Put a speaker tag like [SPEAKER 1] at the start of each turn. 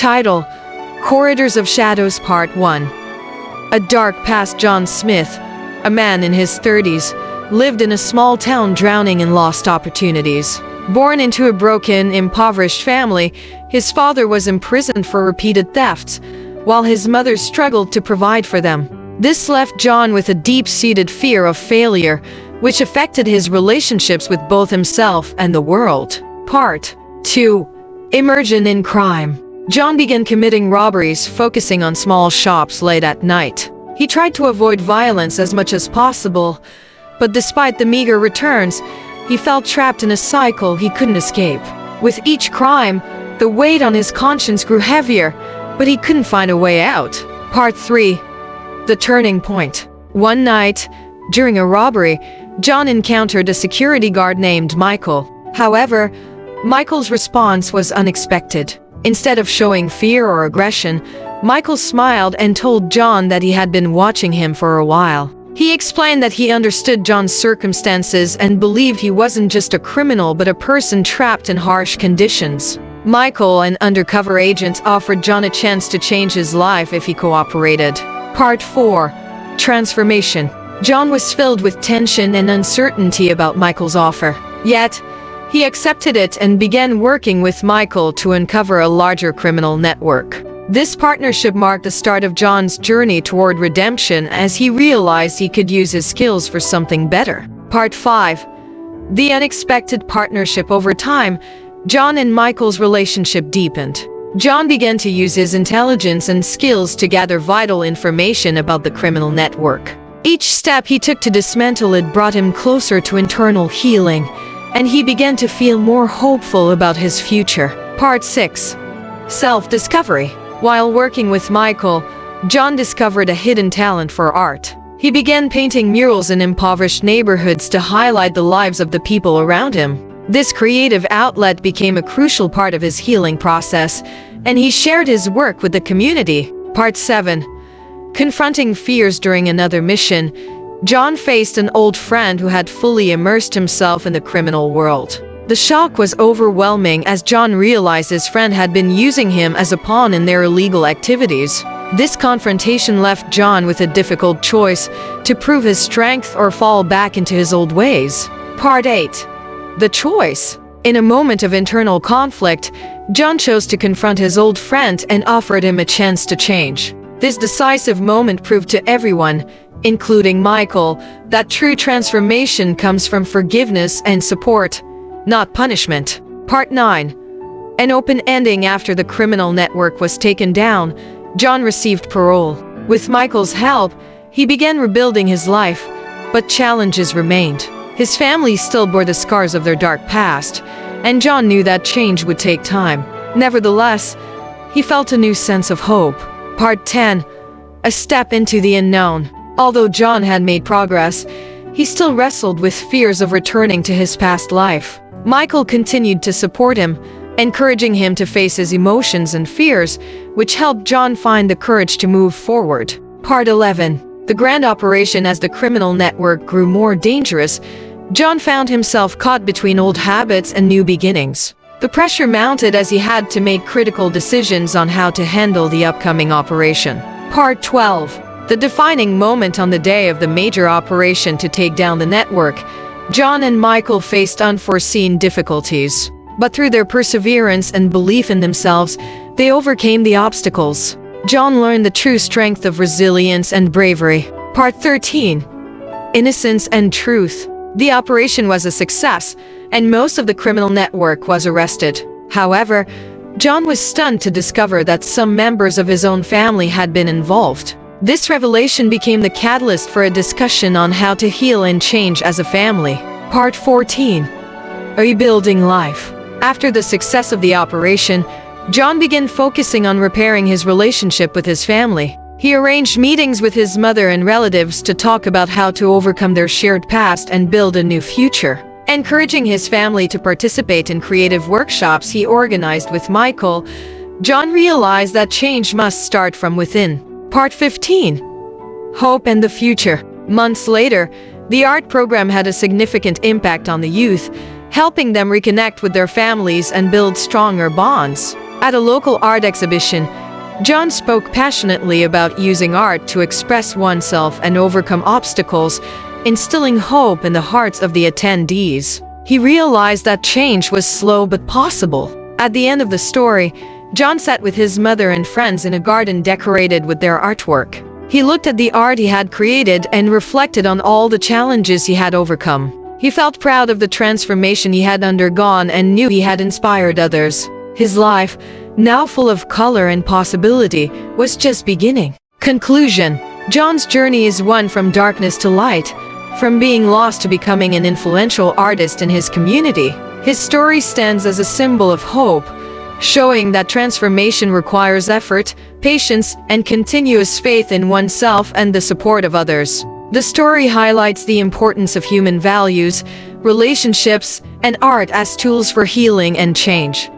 [SPEAKER 1] Title: Corridors of Shadows Part 1. A dark past. John Smith, a man in his 30s, lived in a small town drowning in lost opportunities. Born into a broken, impoverished family, his father was imprisoned for repeated thefts, while his mother struggled to provide for them. This left John with a deep-seated fear of failure, which affected his relationships with both himself and the world. Part 2. Immersion in crime. John began committing robberies, focusing on small shops late at night. He tried to avoid violence as much as possible, but despite the meager returns, he felt trapped in a cycle he couldn't escape. With each crime, the weight on his conscience grew heavier, but he couldn't find a way out. Part 3. The Turning Point. One night, during a robbery, John encountered a security guard named Michael. However, Michael's response was unexpected. Instead of showing fear or aggression, Michael smiled and told John that he had been watching him for a while. He explained that he understood John's circumstances and believed he wasn't just a criminal but a person trapped in harsh conditions. Michael, an undercover agent, offered John a chance to change his life if he cooperated. Part 4. Transformation. John was filled with tension and uncertainty about Michael's offer. Yet, he accepted it and began working with Michael to uncover a larger criminal network. This partnership marked the start of John's journey toward redemption as he realized he could use his skills for something better. Part 5. The unexpected partnership. Over time, John and Michael's relationship deepened. John began to use his intelligence and skills to gather vital information about the criminal network. Each step he took to dismantle it brought him closer to internal healing, and he began to feel more hopeful about his future. Part 6. Self-discovery. While working with Michael, John discovered a hidden talent for art. He began painting murals in impoverished neighborhoods to highlight the lives of the people around him. This creative outlet became a crucial part of his healing process, and he shared his work with the community. Part 7. Confronting fears. During another mission, John faced an old friend who had fully immersed himself in the criminal world. The shock was overwhelming as John realized his friend had been using him as a pawn in their illegal activities. This confrontation left John with a difficult choice: to prove his strength or fall back into his old ways. Part 8. The choice. In a moment of internal conflict, John chose to confront his old friend and offered him a chance to change. This decisive moment proved to everyone, including Michael, that true transformation comes from forgiveness and support, not punishment. Part 9. An open ending. After the criminal network was taken down, John received parole. With Michael's help, he began rebuilding his life, but challenges remained. His family still bore the scars of their dark past, and John knew that change would take time. Nevertheless, he felt a new sense of hope. Part 10. A step into the unknown. Although John had made progress, he still wrestled with fears of returning to his past life. Michael continued to support him, encouraging him to face his emotions and fears, which helped John find the courage to move forward. Part 11. The grand operation. As the criminal network grew more dangerous, John found himself caught between old habits and new beginnings. The pressure mounted as he had to make critical decisions on how to handle the upcoming operation. Part 12. The defining moment. On the day of the major operation to take down the network, John and Michael faced unforeseen difficulties. But through their perseverance and belief in themselves, they overcame the obstacles. John learned the true strength of resilience and bravery. Part 13. Innocence and truth. The operation was a success, and most of the criminal network was arrested. However, John was stunned to discover that some members of his own family had been involved. This revelation became the catalyst for a discussion on how to heal and change as a family. Part 14. Rebuilding life. After the success of the operation, John began focusing on repairing his relationship with his family. He arranged meetings with his mother and relatives to talk about how to overcome their shared past and build a new future. Encouraging his family to participate in creative workshops he organized with Michael, John realized that change must start from within. Part 15. Hope and the future. Months later, the art program had a significant impact on the youth, helping them reconnect with their families and build stronger bonds. At a local art exhibition, John spoke passionately about using art to express oneself and overcome obstacles, instilling hope in the hearts of the attendees. He realized that change was slow but possible. At the end of the story, John sat with his mother and friends in a garden decorated with their artwork. He looked at the art he had created and reflected on all the challenges he had overcome. He felt proud of the transformation he had undergone and knew he had inspired others. His life, now full of color and possibility, was just beginning. Conclusion: John's journey is one from darkness to light, from being lost to becoming an influential artist in his community. His story stands as a symbol of hope, showing that transformation requires effort, patience, and continuous faith in oneself and the support of others. The story highlights the importance of human values, relationships, and art as tools for healing and change.